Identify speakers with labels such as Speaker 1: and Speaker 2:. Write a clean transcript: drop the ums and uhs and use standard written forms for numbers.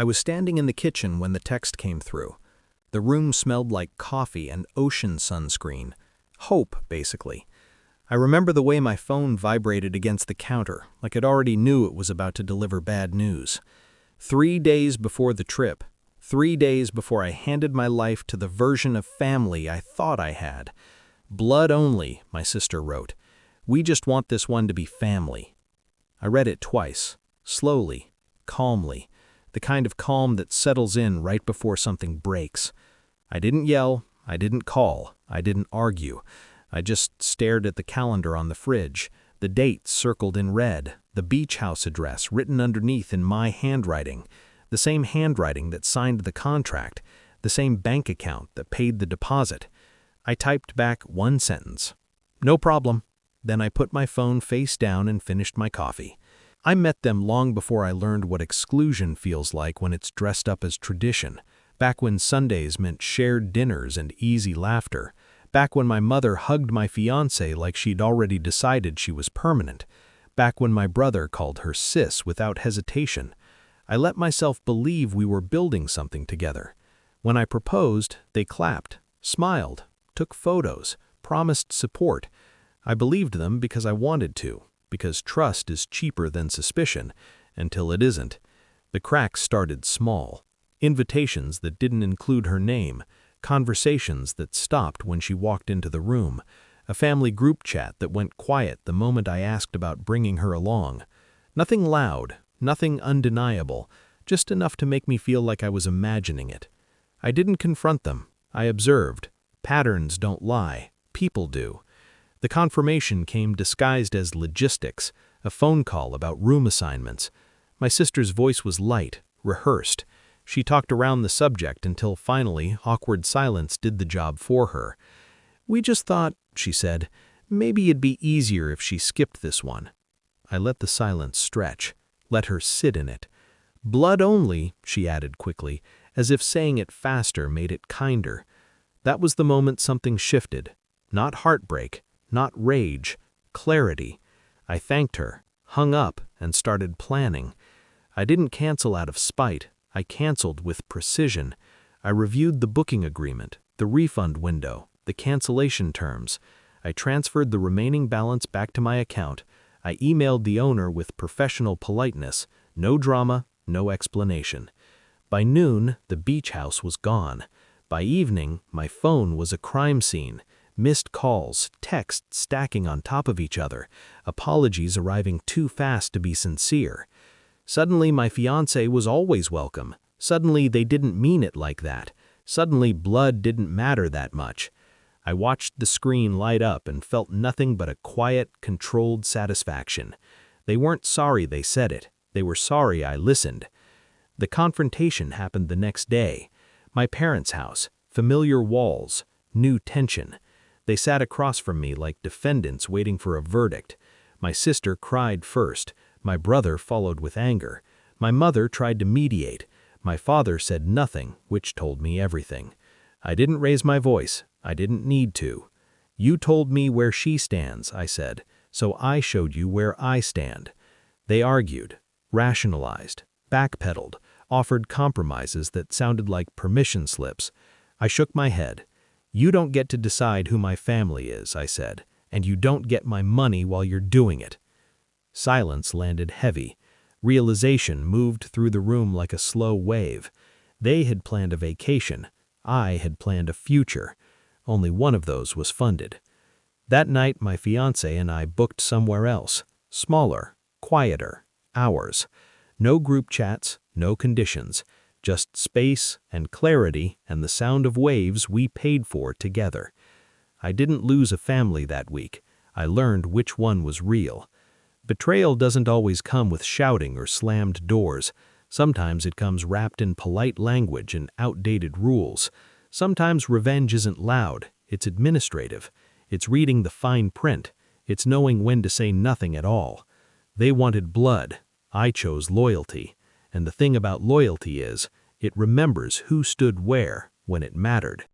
Speaker 1: I was standing in the kitchen when the text came through. The room smelled like coffee and ocean sunscreen. Hope, basically. I remember the way my phone vibrated against the counter, like it already knew it was about to deliver bad news. 3 days before the trip, 3 days before I handed my life to the version of family I thought I had. Blood only, my sister wrote. We just want this one to be family. I read it twice, slowly, calmly, the kind of calm that settles in right before something breaks. I didn't yell, I didn't call, I didn't argue. I just stared at the calendar on the fridge, the date circled in red, the beach house address written underneath in my handwriting, the same handwriting that signed the contract, the same bank account that paid the deposit. I typed back one sentence. No problem. Then I put my phone face down and finished my coffee. I met them long before I learned what exclusion feels like when it's dressed up as tradition, back when Sundays meant shared dinners and easy laughter, back when my mother hugged my fiancée like she'd already decided she was permanent, back when my brother called her sis without hesitation. I let myself believe we were building something together. When I proposed, they clapped, smiled, took photos, promised support. I believed them because I wanted to, because trust is cheaper than suspicion, until it isn't. The cracks started small. Invitations that didn't include her name, conversations that stopped when she walked into the room, a family group chat that went quiet the moment I asked about bringing her along. Nothing loud, nothing undeniable, just enough to make me feel like I was imagining it. I didn't confront them. I observed. Patterns don't lie. People do. The confirmation came disguised as logistics, a phone call about room assignments. My sister's voice was light, rehearsed. She talked around the subject until finally awkward silence did the job for her. We just thought, she said, maybe it'd be easier if she skipped this one. I let the silence stretch, let her sit in it. Blood only, she added quickly, as if saying it faster made it kinder. That was the moment something shifted. Not heartbreak, not rage, clarity. I thanked her, hung up, and started planning. I didn't cancel out of spite. I canceled with precision. I reviewed the booking agreement, the refund window, the cancellation terms. I transferred the remaining balance back to my account. I emailed the owner with professional politeness, no drama, no explanation. By noon, the beach house was gone. By evening, my phone was a crime scene. Missed calls, texts stacking on top of each other, apologies arriving too fast to be sincere. Suddenly, my fiancé was always welcome. Suddenly, they didn't mean it like that. Suddenly, blood didn't matter that much. I watched the screen light up and felt nothing but a quiet, controlled satisfaction. They weren't sorry they said it. They were sorry I listened. The confrontation happened the next day. My parents' house, familiar walls, new tension. They sat across from me like defendants waiting for a verdict. My sister cried first. My brother followed with anger. My mother tried to mediate. My father said nothing, which told me everything. I didn't raise my voice. I didn't need to. You told me where she stands, I said, so I showed you where I stand. They argued, rationalized, backpedaled, offered compromises that sounded like permission slips. I shook my head. You don't get to decide who my family is, I said, and you don't get my money while you're doing it. Silence landed heavy. Realization moved through the room like a slow wave. They had planned a vacation. I had planned a future. Only one of those was funded. That night, my fiancé and I booked somewhere else. Smaller, quieter, ours. No group chats, no conditions. Just space and clarity and the sound of waves we paid for together. I didn't lose a family that week. I learned which one was real. Betrayal doesn't always come with shouting or slammed doors. Sometimes it comes wrapped in polite language and outdated rules. Sometimes revenge isn't loud, it's administrative. It's reading the fine print. It's knowing when to say nothing at all. They wanted blood. I chose loyalty. And the thing about loyalty is, it remembers who stood where when it mattered.